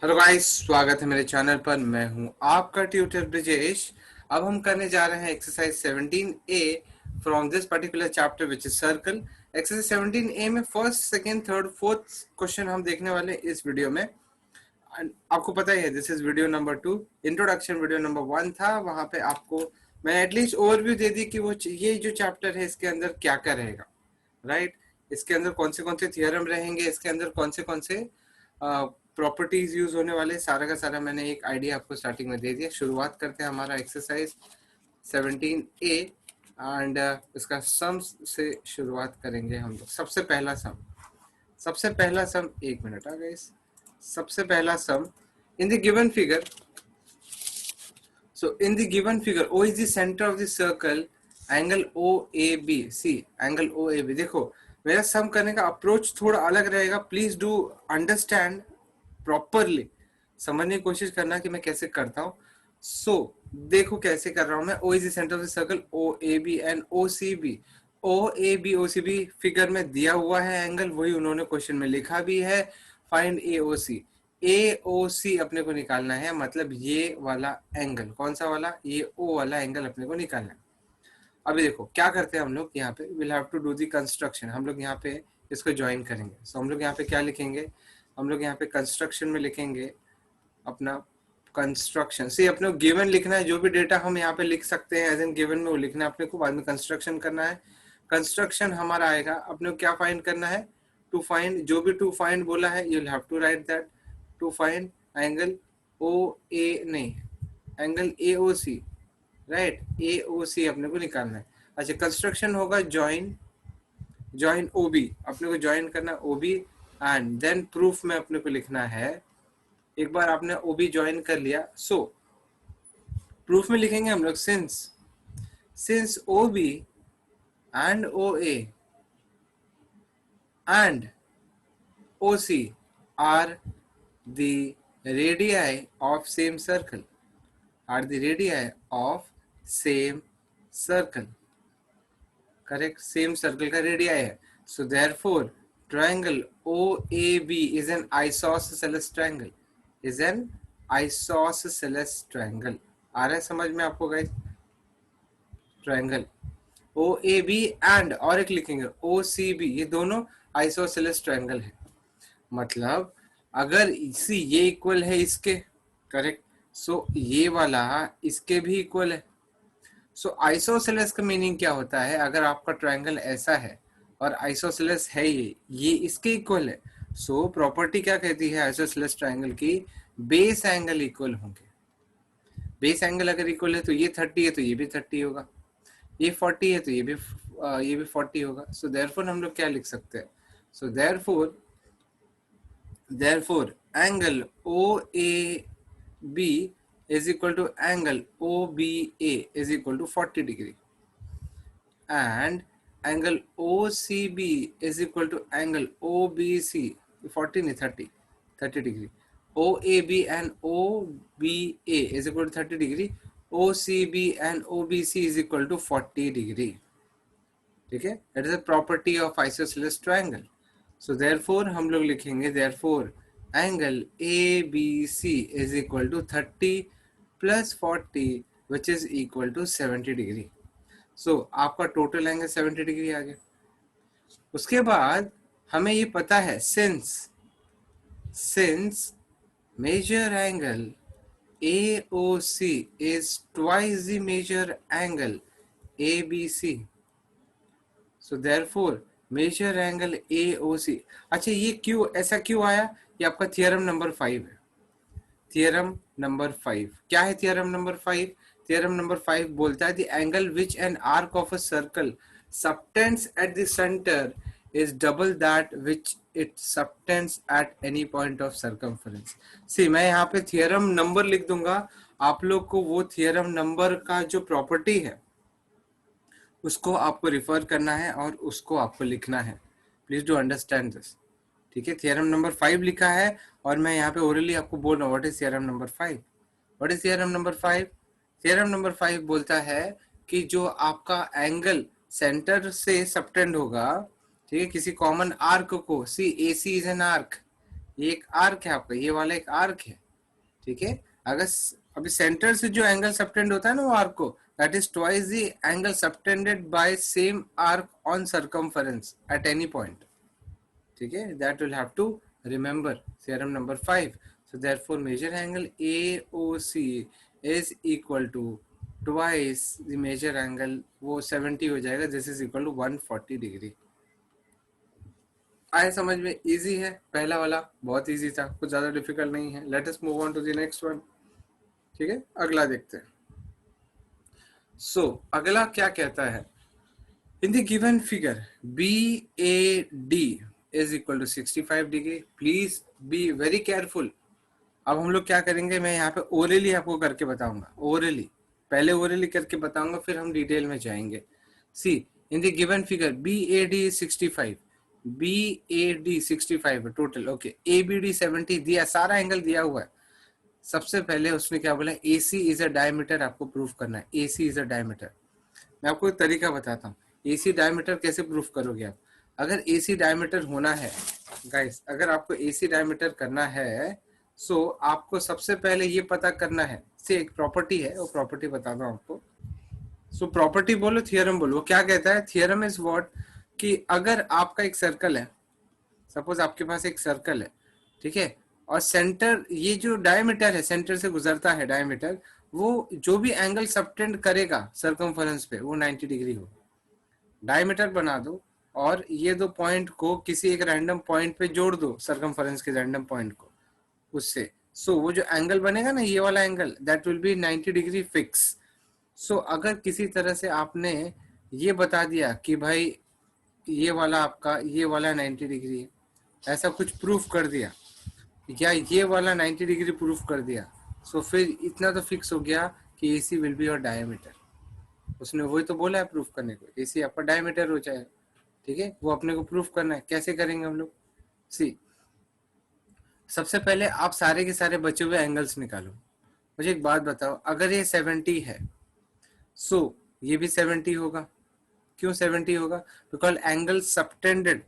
Hello guys, स्वागत है मेरे चैनल पर। मैं हूं आपका ट्यूटर ब्रिजेश। अब हम करने जा रहे हैं exercise 17A from this particular chapter which is circle. Exercise 17A में first, second, third, fourth question हम देखने वाले इस वीडियो में। आपको पता ही है, this is video number 2। Introduction video number 1 था, वहां पे आपको मैंने एटलीस्ट ओवरव्यू दे दी कि वो ये जो चैप्टर है इसके अंदर क्या क्या रहेगा, राइट। इसके अंदर कौन से थियरम रहेंगे, इसके अंदर कौन से प्रॉपर्टीज यूज होने वाले, सारा का सारा मैंने एक आइडिया आपको स्टार्टिंग में दे दिया। शुरुआत करते हैं हमारा एक्सरसाइज 17A एंड इसका सम से शुरुआत करेंगे हम लोग। सबसे पहला सम एक मिनट आ गए। सबसे पहला sum in the given figure. So in the given figure, O is the center of the circle, angle OAB. See, angle OAB. देखो, मेरा सम करने का अप्रोच थोड़ा अलग रहेगा। प्लीज डू अंडरस्टैंड प्रॉपरली, समझने की कोशिश करना कि मैं कैसे करता हूँ। देखो कैसे कर रहा हूँ मैं। O is the center of the circle, OAB and OCB. OAB OCB figure में दिया हुआ है एंगल, वही उन्होंने क्वेश्चन में लिखा भी है। Find AOC। AOC अपने को निकालना है, मतलब ये वाला एंगल। कौन सा वाला? ये O वाला एंगल अपने को निकालना है। अभी देखो क्या करते हैं हम लोग यहाँ पे, will have to do the construction. हम लोग यहाँ पे इसको ज्वाइन करेंगे। सो हम लोग यहाँ पे क्या लिखेंगे? हम लोग यहाँ पे कंस्ट्रक्शन में लिखेंगे अपना कंस्ट्रक्शन। से अपने को गिवन लिखना है, जो भी डेटा हम यहाँ पे लिख सकते हैं एज एन गिवन में वो लिखना है अपने को, बाद में कंस्ट्रक्शन करना है। कंस्ट्रक्शन हमारा आएगा, अपने को क्या फाइंड करना है? टू फाइंड, जो भी टू फाइंड बोला है you will have to write that. To find angle angle AOC, right. AOC अपने को निकालना है। अच्छा, कंस्ट्रक्शन होगा ज्वाइन OB, अपने को ज्वाइन करना OB एंड देन प्रूफ में अपने को लिखना है। एक बार आपने OB ज्वाइन कर लिया, प्रूफ में लिखेंगे हम लोग since OB and OA and OC are the radii of same circle, correct. Same circle का रेडियाई है। So therefore triangle OAB is an isosceles triangle, आ रहा है समझ में आपको गाइस? ट्रायंगल OAB एंड और एक लिखेंगे OCB, ये दोनों आइसोसेलेस ट्रायंगल है। मतलब अगर इसी ये इक्वल है इसके, करेक्ट, सो ये वाला इसके भी इक्वल है। सो आइसोसेलेस का मीनिंग क्या होता है? अगर आपका ट्रायंगल ऐसा है और आइसोसेलेस है ये इसके इक्वल है, सो प्रॉपर्टी क्या कहती है आइसोसेलेस ट्रायंगल की? बेस एंगल इक्वल होंगे। बेस एंगल अगर इक्वल है तो ये 30 है तो ये भी 30 होगा, ये 40 है तो ये भी 40 होगा। सो देयरफॉर हम लोग क्या लिख सकते हैं? So therefore angle OAB is equal to angle OBA is equal to 40 degree and angle OCB is equal to angle OBC 40 नहीं 30 degree। OAB and OBA is equal to 30 degree, OCB and OBC is equal to 40 degree। ठीक है, that is a property of isosceles triangle। So therefore हम लोग लिखेंगे therefore angle ABC is equal to 30 plus 40 which is equal to 70 degree। So आपका total angle 70 degree आ गया। उसके बाद हमें ये पता है since major angle AOC is twice the major angle ABC, so therefore measure angle AOC। अच्छा, ये क्यों ऐसा क्यों आया? ये आपका थियरम नंबर 5 है। थियरम नंबर 5 क्या है? थियरम नंबर 5 बोलता है the angle which an arc of a circle subtends at the centre is double that which it subtends at any point of circumference. See, मैं यहाँ पे थियरम नंबर लिख दूंगा, आप लोग को वो थियरम नंबर का जो प्रॉपर्टी है उसको आपको रिफर करना है और उसको आपको लिखना है। Please do understand this. ठीक है, थियरम नंबर 5 लिखा है और मैं यहाँ पे ओरली आपको बोल रहा हूँ what is theorem number 5। What is theorem number 5? Theorem number 5 बोलता है कि जो आपका एंगल सेंटर से सबटेंड होगा, ठीक है, किसी कॉमन आर्क को, सी AC इज एन आर्क, ये एक आर्क है आपका, ये वाला एक आर्क है, ठीक है। अगर अभी सेंटर से जो एंगल सबटेंड होता है ना वो आर्क को, that is twice the angle subtended by same arc on circumference at any point, ठीक है। That will have to remember theorem number 5। So therefore measure angle AOC is equal to twice the measure angle, वो 70 हो जाएगा, this is equal to 140 degree. आए समझ में? Easy है, पहला वाला बहुत इजी था, कुछ ज्यादा डिफिकल्ट नहीं है। Let us move on to the next one, ठीक है। अगला देखते हैं। अगला क्या कहता है, in the given figure BAD is equal to 65 degree. Please be very careful. अब हम लोग क्या करेंगे, मैं यहाँ पे ओरली आपको करके बताऊंगा, ओरली पहले ओरली करके बताऊंगा, फिर हम डिटेल में जाएंगे। See in the given figure BAD is 65, BAD 65 है टोटल, ओके। ABD 70 दिया, सारा एंगल दिया हुआ है। सबसे पहले उसने क्या बोला, AC इज अ डायमीटर आपको प्रूफ करना है, AC इज अ डायमीटर। मैं आपको एक तरीका बताता हूँ, AC डायमीटर कैसे प्रूफ करोगे आप। अगर AC डायमीटर होना है गाइस, अगर आपको AC डायमीटर करना है, आपको सबसे पहले ये पता करना है, से एक प्रॉपर्टी है, वो प्रॉपर्टी बताता हूँ आपको। प्रॉपर्टी बोलो, थियरम बोलो, वो क्या कहता है, थियरम इज व्हाट, कि अगर आपका एक सर्कल है, सपोज आपके पास एक सर्कल है, ठीक है, और सेंटर, ये जो डायमीटर है, सेंटर से गुजरता है डायमीटर, वो जो भी एंगल सबटेंड करेगा सर्कमफरेंस पे वो 90 डिग्री हो। डायमीटर बना दो और ये दो पॉइंट को किसी एक रैंडम पॉइंट पे जोड़ दो, सर्कमफरेंस के रैंडम पॉइंट को उससे। वो जो एंगल बनेगा ना, ये वाला angle, that will be 90 degree fix. अगर किसी तरह से आपने ये बता दिया कि भाई ये वाला आपका, ये वाला 90 डिग्री है, ऐसा कुछ प्रूफ कर दिया, या ये वाला 90 डिग्री प्रूफ कर दिया, फिर इतना तो फिक्स हो गया कि AC will be your diameter. उसने वही तो बोला है प्रूफ करने को, AC आपका डायमीटर हो जाएगा, ठीक है। वो अपने को प्रूफ करना है, कैसे करेंगे हम लोग। सी सबसे पहले आप सारे के सारे बचे हुए एंगल्स निकालो। मुझे एक बात बताओ, अगर ये 70 है, ये भी 70 होगा। क्यों 70 होगा, बिकॉज एंगल सबटेंडेड,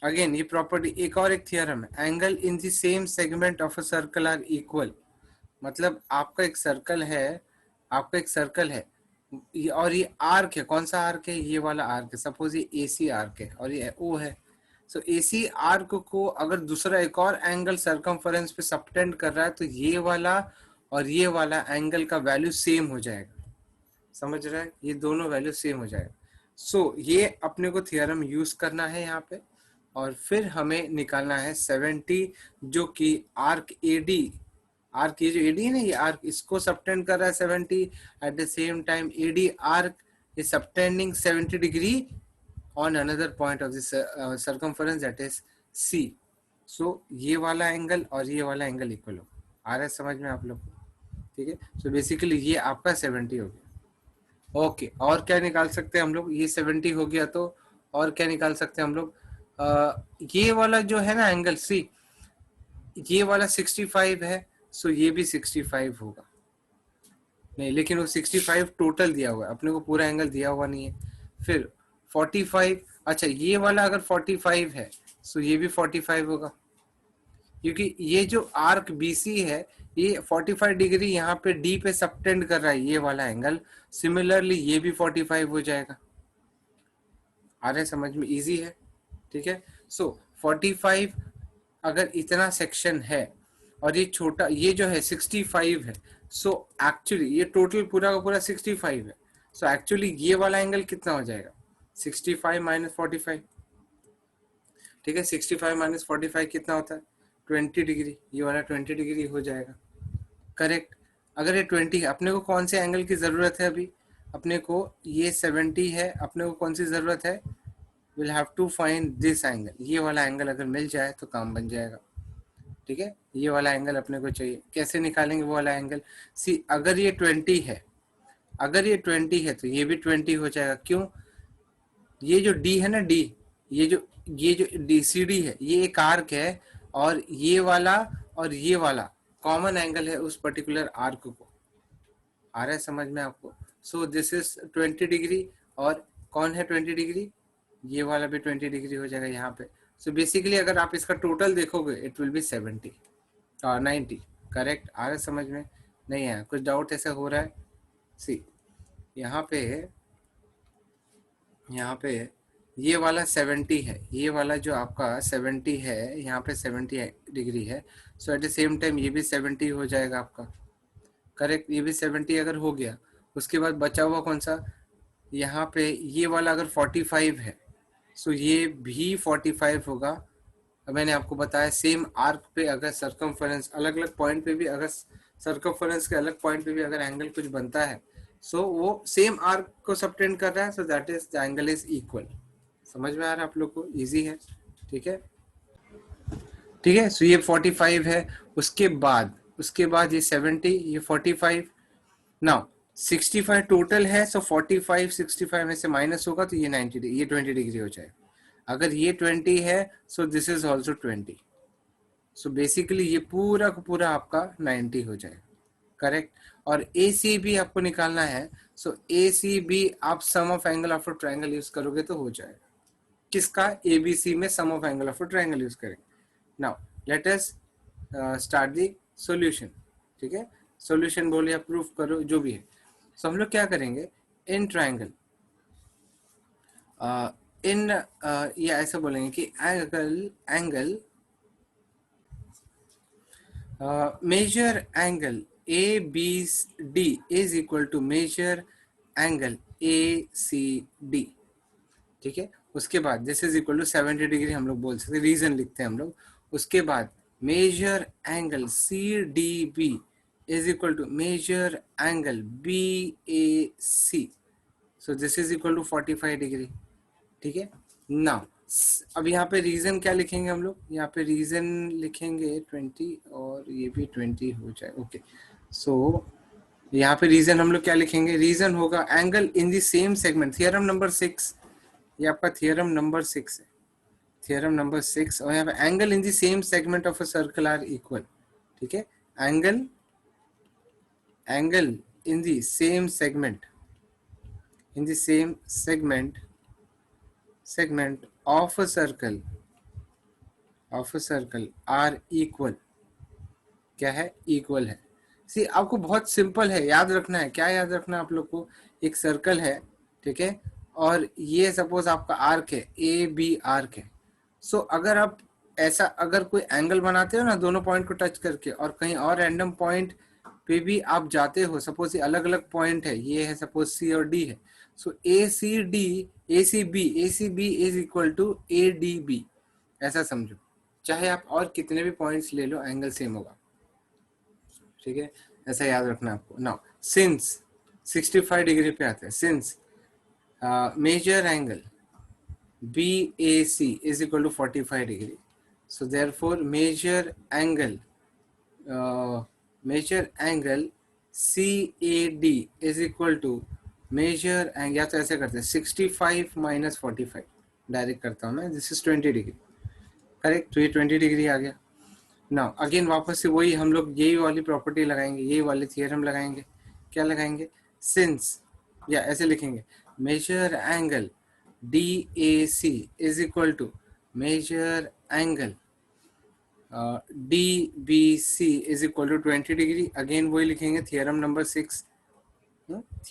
अगेन ये प्रॉपर्टी, एक और एक थियरम है, angle in the same segment of a circle are equal. मतलब आपका एक सर्कल है, आपका एक सर्कल है, और ये आर्क है, कौन सा आर्क है, ये वाला आर्क है, सपोज ये AC आर्क है और ये O है। AC आर्क को अगर दूसरा एक और एंगल सर्कमफरेंस पे सबटेंड कर रहा है, तो ये वाला और ये वाला एंगल का वैल्यू सेम हो जाएगा। समझ रहा है, ये दोनों वैल्यू सेम हो जाएगा। ये अपने को थियरम यूज करना है यहाँ पे, और फिर हमें निकालना है 70, जो कि आर्क AD, आर्क ये जो AD है ना, ये आर्क इसको सबटेंड कर रहा है 70, at the same time AD arc is subtending 70 degree on another point of this circumference, that is C। ये वाला एंगल और ये वाला एंगल इक्वल हो, आ रहा है समझ में आप लोग को, ठीक है। बेसिकली ये आपका 70 हो गया। ओके, और क्या निकाल सकते हैं हम लोग, ये 70 हो गया, तो और क्या निकाल सकते हैं हम लोग, ये वाला जो है ना एंगल C, ये वाला 65 है, ये भी 65 होगा। नहीं, लेकिन वो 65 टोटल दिया हुआ है, अपने को पूरा एंगल दिया हुआ नहीं है। फिर 45, अच्छा ये वाला अगर 45 है, ये भी 45 होगा, क्योंकि ये जो आर्क BC है, ये 45 डिग्री यहाँ पे D पे सबटेंड कर रहा है, ये वाला एंगल। सिमिलरली ये भी 45 हो जाएगा। आ रहा है समझ में, इजी है, ठीक है। 45 अगर इतना सेक्शन है और ये छोटा, ये जो है 65 है, एक्चुअली ये टोटल पूरा का पूरा 65 है। एक्चुअली ये वाला एंगल कितना हो जाएगा, 65 माइनस 45, ठीक है। 65 माइनस 45 कितना होता है, 20 डिग्री, ये वाला 20 डिग्री हो जाएगा, करेक्ट। अगर ये 20 है, अपने को कौन से एंगल की जरूरत है अभी, अपने को ये 70 है, अपने को कौन सी जरूरत है, will have to find this angle. ये वाला एंगल अगर मिल जाए तो काम बन जाएगा, ठीक है। ये वाला एंगल अपने को चाहिए, कैसे निकालेंगे वो वाला एंगल। अगर ये 20 है, अगर ये 20 है तो ये भी 20 हो जाएगा। क्यों, ये जो D है ना, D, ये जो DCD है, ये एक आर्क है, और ये वाला कॉमन एंगल है उस पर्टिकुलर आर्क को। आ रहा है समझ में आपको। दिस इज 20 डिग्री, और कौन है 20 डिग्री, ये वाला भी 20 डिग्री हो जाएगा यहाँ पे। सो बेसिकली अगर आप इसका टोटल देखोगे इट विल बी 70 और 90. करेक्ट? आ रहा है समझ में? नहीं है कुछ डाउट ऐसा हो रहा है? सी यहाँ पे ये वाला 70 है, ये वाला जो आपका 70 है, यहाँ पे 70 डिग्री है. सो एट द सेम टाइम ये भी 70 हो जाएगा आपका. करेक्ट? ये भी 70 अगर हो गया, उसके बाद बचा हुआ कौन सा? यहाँ पे ये वाला अगर 45 है, सो ये भी 45 होगा. मैंने आपको बताया सेम आर्क पे अगर सर्कमफरेंस अलग अलग पॉइंट पे भी, अगर सर्कमफरेंस के अलग पॉइंट पे भी अगर एंगल कुछ बनता है, सो वो सेम आर्क को सबटेंड कर रहा है, so that is the angle is equal. समझ में आ रहा है आप लोग को? इजी है. ठीक है, ठीक है. सो ये 45 है, उसके बाद ये 70, ये 45. नाउ 65 टोटल है, सो 45 65 में से माइनस होगा तो ये 90, ये 20 डिग्री हो जाएगा. अगर ये 20 है, सो this is also 20. So basically ये पूरा का पूरा आपका 90 हो जाएगा. करेक्ट? और ए सी बी आपको निकालना है. सो ए सी बी आप sum of angle of a triangle use करोगे तो हो जाएगा. किसका? ए बी सी में sum of angle of a triangle use करेंगे. Now let us start the solution. ठीक है, सॉल्यूशन बोलो या प्रूफ करो जो भी है. सो हम लोग क्या करेंगे? इन ट्रायंगल इन ये ऐसा बोलेंगे कि angle measure angle ABD is equal to measure angle ACD. ठीक है, उसके बाद this is equal to 70 degree हम लोग बोल सकते, रीजन लिखते हैं हम लोग. उसके बाद measure angle CDB is equal to measure angle BAC. So this is equal to 45 degree. ठीक है. नाउ अब यहाँ पे रीजन क्या लिखेंगे हम लोग? यहाँ पे रीजन लिखेंगे 20 और ये भी 20 हो जाए. ओके, सो यहाँ पे रीजन हम लोग क्या लिखेंगे? रीजन होगा angle in the same segment. Theorem number 6, ये आपका थियरम नंबर 6 है, थियरम नंबर 6. और यहाँ पे angle in the same segment of a circle are equal. ठीक है, angle in the same segment, in the same segment of a circle are equal. क्या है? इक्वल है. सी आपको बहुत सिंपल है, याद रखना है. क्या याद रखना है आप लोग को? एक सर्कल है, ठीक है, और ये सपोज आपका आर्क है, ए बी आर्क है. सो अगर आप ऐसा अगर कोई एंगल बनाते हो ना दोनों पॉइंट को टच करके, और कहीं और रैंडम पॉइंट पे भी आप जाते हो, सपोज ये अलग अलग पॉइंट है, ये है सपोज सी और डी है. So A C B is equal to A D B. ऐसा समझो, चाहे आप और कितने भी पॉइंट्स ले लो, एंगल सेम होगा. ठीक है, ऐसा याद रखना आपको. नाउ सिंस 65 डिग्री पे आते हैं, since measure angle BAC is equal to 45 degree. So therefore measure angle CAD is equal to measure angle, या तो ऐसे करते हैं 65 minus 45, डायरेक्ट करता हूँ मैं, दिस इज 20 डिग्री. करेक्ट? तो ये 20 डिग्री आ गया. नाउ अगेन वापस से वही हम लोग यही वाली प्रॉपर्टी लगाएंगे, यही वाली थियरम लगाएंगे. क्या लगाएंगे? सिंस, या ऐसे लिखेंगे, measure angle DAC is equal to measure angle DBC is equal to 20 degree. Again वही लिखेंगे, theorem number 6,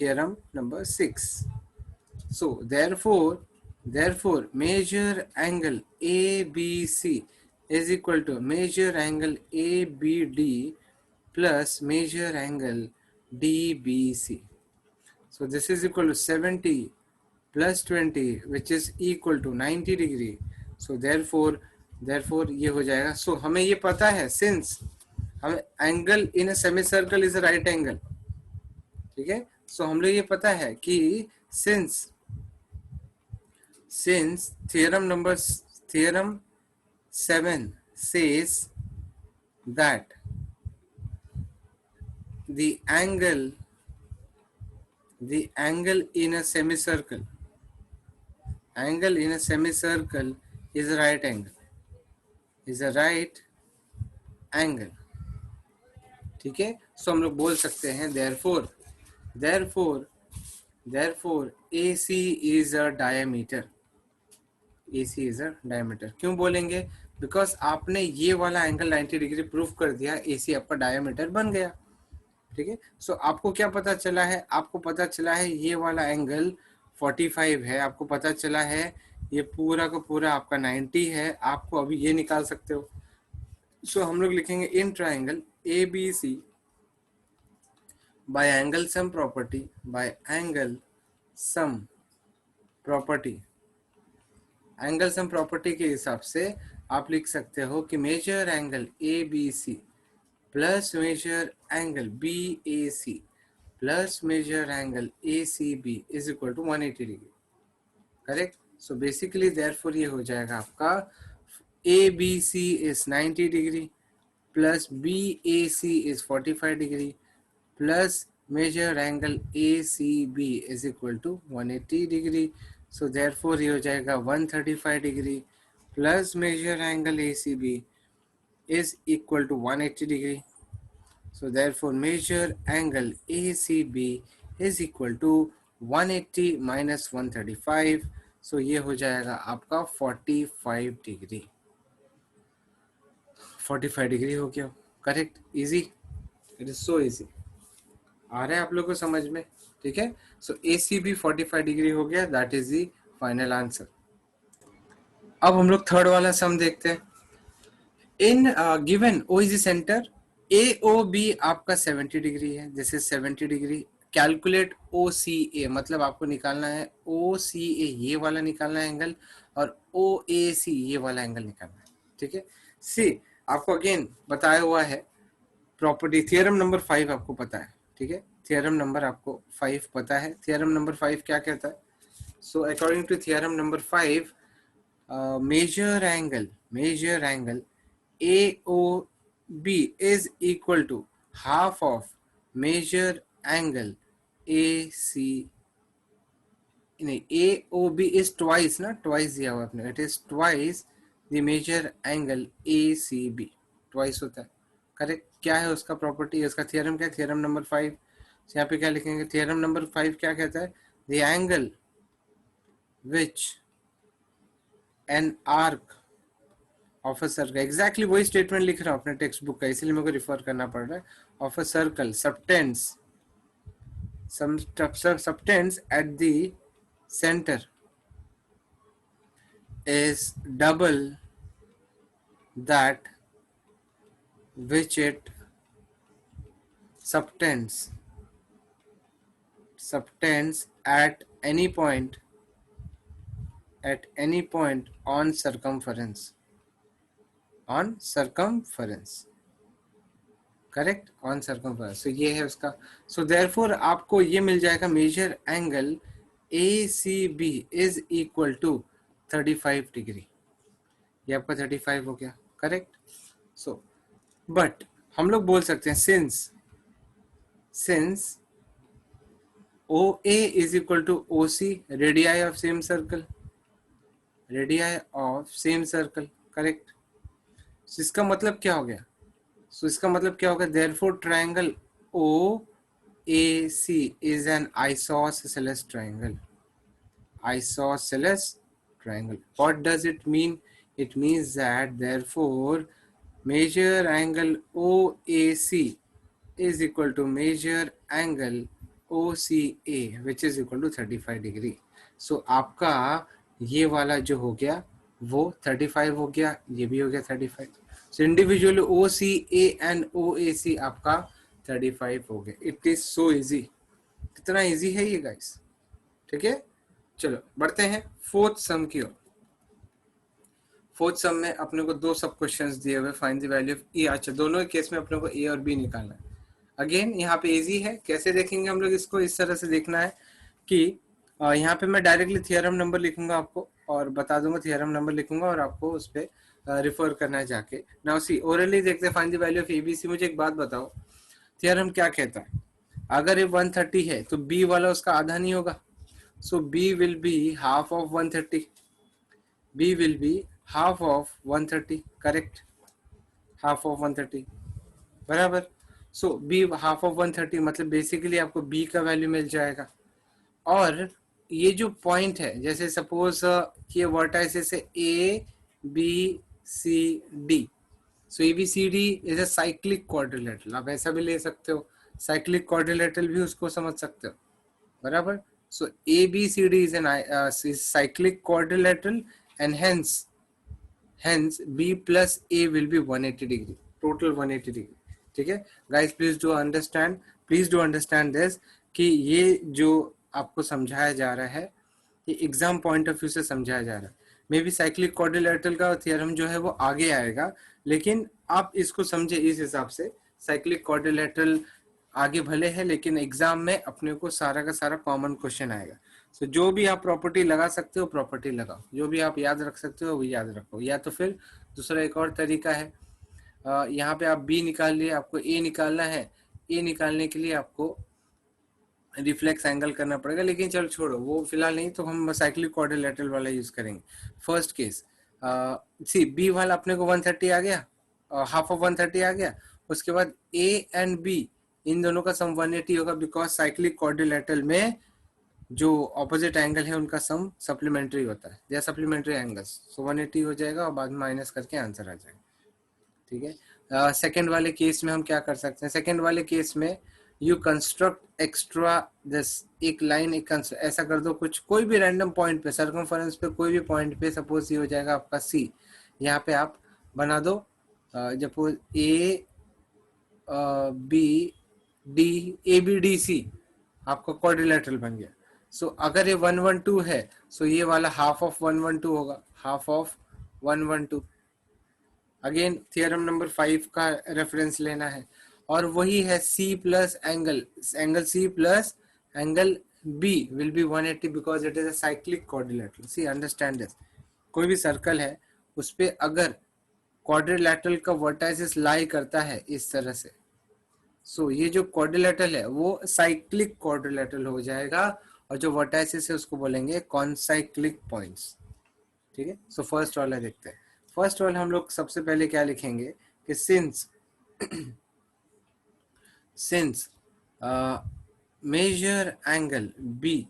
theorem number 6. So therefore measure angle ABC is equal to measure angle ABD plus measure angle DBC. So this is equal to 70 plus 20 which is equal to 90 degree. So therefore ये हो जाएगा. So हमें ये पता है, since हमें angle in semi circle is right angle. ठीक है, सो हम लोग ये पता है कि since theorem 7 says that the angle in a semicircle is a right angle. ठीक है, सो हम लोग बोल सकते हैं therefore AC is a diameter. AC is a diameter. क्यों बोलेंगे? बिकॉज आपने ये वाला एंगल 90 डिग्री प्रूव कर दिया, AC आपका डायमीटर बन गया। ठीक है, सो आपको क्या पता चला है? आपको पता चला है ये वाला एंगल 45 है, आपको पता चला है ये पूरा का पूरा आपका 90 है, आपको अभी ये निकाल सकते हो। सो हम लोग लिखेंगे in triangle ABC by angle sum property, by angle sum property, angle sum property के हिसाब से आप लिख सकते हो कि measure angle ABC plus measure angle BAC plus measure angle ACB is equal to 180 degree. Correct? So basically therefore ये हो जाएगा आपका ABC is 90 degree plus BAC is 45 degree plus measure angle ACB is equal to 180 degree. So therefore ये हो जाएगा 135 degree plus measure angle ACB is equal to 180 degree. So therefore measure angle ACB is equal to 180 minus 135. So ये हो जाएगा आपका 45 degree. 45 degree हो गया। Correct? Easy, it is so easy. आ रहा है आप लोग को समझ में? ठीक है, सो ACB 45 डिग्री हो गया, that is the final answer. अब हम लोग थर्ड वाला सम देखते हैं। In given O is centre, AOB आपका 70 डिग्री है, this is 70 degree. Calculate OCA, मतलब आपको निकालना है OCA ये वाला निकालना है एंगल, और OAC ये वाला एंगल निकालना है। ठीक है, सी आपको अगेन बताया हुआ है प्रॉपर्टी, थियरम नंबर 5 आपको पता है। ठीक है, थियरम नंबर आपको 5 पता है। थियरम नंबर 5 क्या कहता है? So according to theorem number 5, measure angle AOB is equal to half of measure angle AC, नहीं, AOB is twice ना, twice दिया हुआ आपने, it is twice the measure angle ACB, twice होता है। करेक्ट? क्या है उसका प्रॉपर्टी, उसका थियरम क्या है? Theorem number 5। यहाँ पे क्या लिखेंगे? थियरम नंबर 5 क्या कहता है? the angle which an arc of a circle, exactly वही स्टेटमेंट लिख रहा हूँ अपने टेक्स्ट बुक का, इसलिए मेरे को रिफर करना पड़ रहा है। Of a circle subtends at the centre is double that which it subtends at any point on circumference, correct? On circumference. So ये है उसका। सो देयरफॉर आपको ये मिल जाएगा major angle ACB is equal to 35 degree. ये आपका 35 हो गया। करेक्ट? सो बट हम लोग बोल सकते हैं since OA is equal to OC, radii of same circle, correct? इसका मतलब क्या हो गया? सो इसका मतलब क्या होगा? Therefore triangle OAC is an isosceles triangle. What does it mean? It means that therefore measure angle OAC is equal to measure angle OCA which is equal to 35 degree. So आपका ये वाला जो हो गया वो 35 हो गया, ये भी हो गया 35। So individually OCA and OAC आपका 35 हो गया। It is so easy. कितना इजी है ये गाइस? ठीक है, चलो बढ़ते हैं फोर्थ सम की ओर। फोर्थ सम में अपने को दो सब क्वेश्चंस दिए हुए, find the value of E। अच्छा, दोनों केस में अपने को A और B निकालना है। अगेन यहाँ पे इजी है, कैसे देखेंगे हम लोग इसको? इस तरह से देखना है कि यहाँ पे मैं डायरेक्टली थियरम नंबर लिखूंगा आपको और बता दूंगा, थियरम नंबर लिखूंगा और आपको उस पर रिफर करना है जाके। नाउ सी ओरली देखते हैं find the value of ABC। मुझे एक बात बताओ, थियरम क्या कहता है? अगर ये 130 है तो B वाला उसका आधा नहीं होगा। सो B will be half of 130, B will be half of 130, correct? Half of 130 बराबर। सो B हाफ ऑफ 130 मतलब बेसिकली आपको B का वैल्यू मिल जाएगा। और ये जो पॉइंट है, जैसे सपोज ये वर्टाइसिस है A B C D, so A B C D is a cyclic quadrilateral, आप ऐसा भी ले सकते हो, साइक्लिक क्वाड्रिलेटरल भी उसको समझ सकते हो, बराबर. So A B C D is an cyclic quadrilateral, and hence b plus a will be 180 degree, total 180 degree. ठीक है guys, please do understand this कि ये जो आपको समझाया जा रहा है ये एग्जाम पॉइंट ऑफ व्यू से समझाया जा रहा है. मे बी साइक्लिक क्वाड्रिलेटरल का थ्योरम जो है वो आगे आएगा, लेकिन आप इसको समझे इस हिसाब से, साइक्लिक क्वाड्रिलेटरल आगे भले है लेकिन एग्जाम में अपने को सारा का सारा कॉमन क्वेश्चन आएगा. सो जो भी आप प्रॉपर्टी लगा सकते हो प्रॉपर्टी लगाओ, जो भी आप याद रख सकते हो वो याद रखो, या तो फिर दूसरा एक और तरीका है, यहाँ पे आप बी निकाल लिए, आपको ए निकालना है, ए निकालने के लिए आपको रिफ्लेक्स एंगल करना पड़ेगा, लेकिन चलो छोड़ो वो फिलहाल नहीं, तो हम साइक्लिक क्वाड्रिलेटरल वाला यूज करेंगे. फर्स्ट केस सी बी वाला अपने को 130 आ गया, हाफ ऑफ 130 आ गया, उसके बाद ए एंड बी इन दोनों का सम 180 होगा, बिकॉज साइक्लिक क्वाड्रिलेटरल में जो ऑपोजिट एंगल है उनका सम सप्लीमेंट्री होता है, दे आर सप्लीमेंट्री एंगल्स, सो 180 हो जाएगा और बाद में माइनस करके आंसर आ जाएगा. ठीक है. सेकेंड वाले केस में हम क्या कर सकते हैं, सेकेंड वाले केस में यू कंस्ट्रक्ट एक्स्ट्रा दिस, एक लाइन एक ऐसा कर दो, कुछ कोई भी रैंडम पॉइंट पे, सर्कमफरेंस पे कोई भी पॉइंट पे, सपोज ये हो जाएगा आपका सी, यहाँ पे आप बना दो suppose A B D, A B D C आपका क्वाड्रिलेटरल बन गया. सो अगर ये 112 है, सो ये वाला हाफ ऑफ 112 होगा, half of 112. Again theorem number 5 का रेफरेंस लेना है, और वही है C plus angle C plus angle B will be 180 because it is a cyclic quadrilateral. See understand this, कोई भी सर्कल है उस पे अगर क्वाड्रिलेटरल का वर्टाइसिस लाई करता है इस तरह से, सो ये जो क्वाड्रिलेटरल है वो साइक्लिक क्वाड्रिलेटरल हो जाएगा, और जो वर्टाइसिस है उसको बोलेंगे कॉनसाइक्लिक पॉइंट्स. ठीक है. सो फर्स्ट वाला देखते हैं. फर्स्ट वाला हम लोग सबसे पहले क्या लिखेंगे कि since measure angle B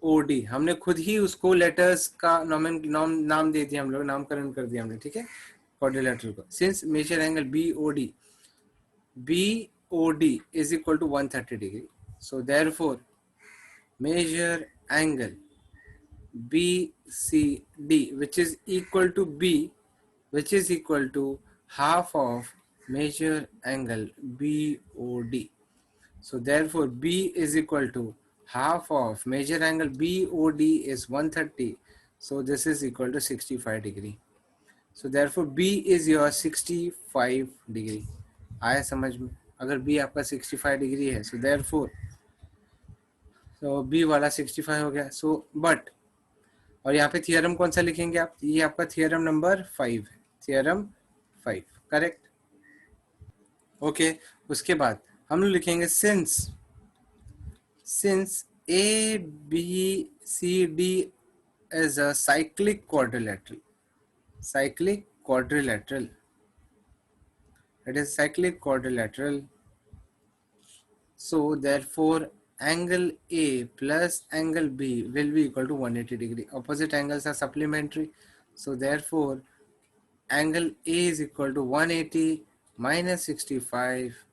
O D, हमने खुद ही उसको लेटर्स का नाम दे दिया, हम लोग नामकरण कर दिया हमने. ठीक है. क्वाड्रिलेटरल को since measure angle B O D is equal to 130 degree, so therefore measure angle BCD which is equal to B, which is equal to half of measure angle BOD. So therefore B is equal to half of measure angle BOD is 130. So this is equal to 65 degree. So therefore B is your 65 degree. आया समझ में? अगर B आपका 65 degree है, so therefore so B वाला 65 हो गया. So but और यहाँ पे थियरम कौन सा लिखेंगे आप, ये आपका थियरम नंबर 5 है, थियरम 5 करेक्ट. ओके. उसके बाद हम लोग लिखेंगे since A B C D is a cyclic quadrilateral, it is cyclic quadrilateral, so therefore angle A plus angle B will be equal to 180 degree. Opposite angles are supplementary, so therefore angle A is equal to 180 minus 65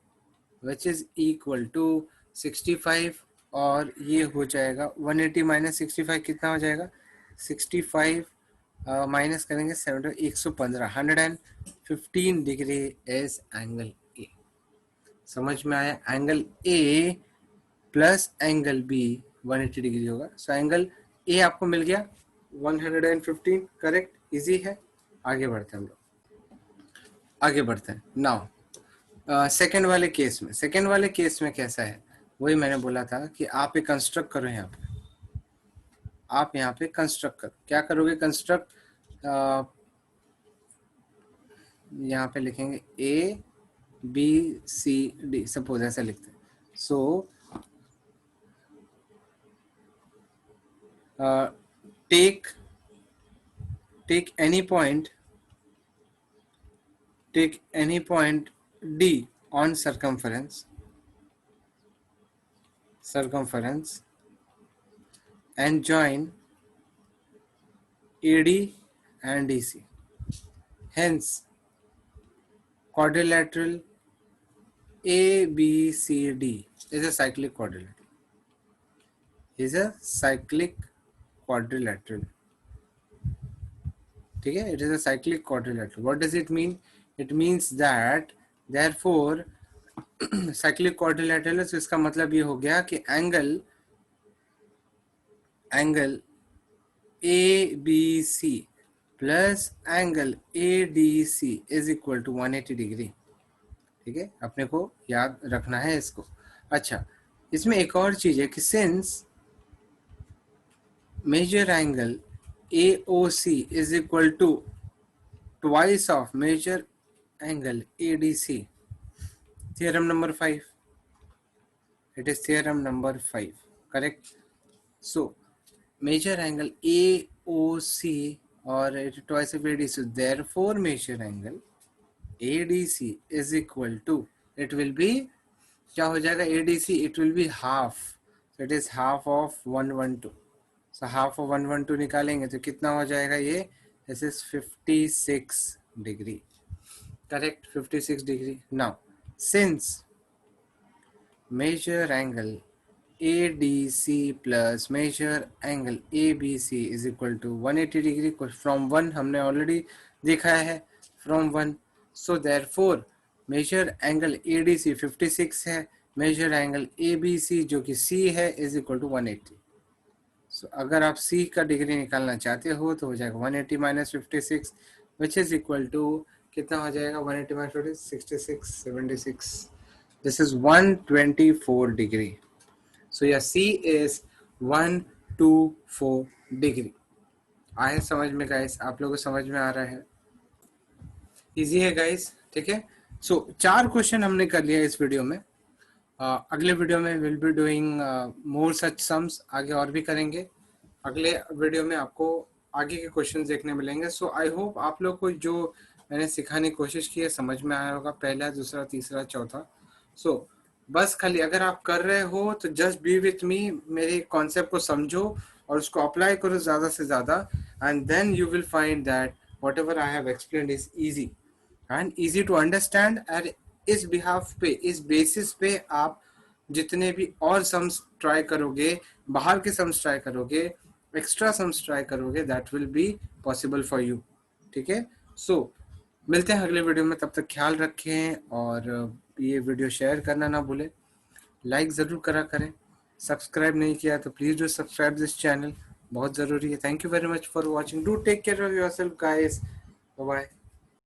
which is equal to 65, और ये हो जाएगा 180 minus 65 कितना हो जाएगा, 65 minus करेंगे 70, 115, 115 degree is angle A. समझ में आया? Angle A plus angle B 180 degree होगा. सो एंगल ए आपको मिल गया 115, करेक्ट. इजी है. आगे बढ़ते हैं हम लोग, आगे बढ़ते हैं. नाउ सेकेंड वाले केस में कैसा है, वही मैंने बोला था कि आप एक कंस्ट्रक्ट करो, आप यहाँ पे कंस्ट्रक्ट करो. क्या करोगे कंस्ट्रक्ट, यहाँ पे लिखेंगे A B C D, suppose ऐसा लिखते हैं. सो take any point D on circumference and join AD and DC. Hence, quadrilateral ABCD is a cyclic quadrilateral. Is a cyclic quadrilateral. ठीक है? It is a cyclic quadrilateral. What does it mean? It means that therefore cyclic quadrilateral है, तो इसका मतलब ये हो गया कि angle ABC plus angle ADC is equal to 180 degree. ठीक है, अपने को याद रखना है इसको. अच्छा, इसमें एक और चीज है कि since measure angle AOC is equal to twice of measure angle ADC, theorem number 5. It is theorem number 5, correct? So measure angle AOC or twice of ADC, therefore measure angle ADC is equal to, it will be, क्या हो जाएगा ADC, it will be half, so it is half of 112. So half of 112 निकालेंगे तो कितना हो जाएगा ये, this is 56 degree, correct? 56 degree. Now since measure angle ADC plus measure angle ABC is equal to 180 degree, from 1 हमने already देखा है, from 1. So therefore measure angle ADC 56 है, measure angle ABC जो कि C है is equal to 180. So अगर आप C का डिग्री निकालना चाहते हो तो हो जाएगा 180 minus 56 which is equal to, कितना हो जाएगा 180 minus 56, 66, 76. This is 124 degree. So your C is 124 degree. आए समझ में गाइस? आप लोगों को समझ में आ रहा है? इजी है गाइस, ठीक है? सो 4 क्वेश्चन हमने कर लिया इस वीडियो में. अगले वीडियो में will be doing more such sums, आगे और भी करेंगे. अगले वीडियो में आपको आगे के क्वेश्चन देखने मिलेंगे. सो आई होप आप लोग को जो मैंने सिखाने की कोशिश की है समझ में आया होगा, पहला, दूसरा, तीसरा, चौथा. सो बस खाली अगर आप कर रहे हो तो जस्ट बी विथ मी, मेरे कॉन्सेप्ट को समझो और उसको अप्लाई करो ज़्यादा से ज़्यादा, and then you will find that whatever I have explained is easy and easy to understand. And इस बिहाफ पे, इस बेसिस पे आप जितने भी और सम्स ट्राई करोगे, बाहर के सम्स ट्राई करोगे, एक्स्ट्रा सम्स ट्राई करोगे, that will be possible for you. ठीक है? सो मिलते हैं अगले वीडियो में, तब तक ख्याल रखें और ये वीडियो शेयर करना ना भूलें, लाइक ज़रूर करा करें, सब्सक्राइब नहीं किया तो please do subscribe this channel, बहुत ज़रूरी है. Thank you very much for watching. Do take care of yourself guys. Bye bye.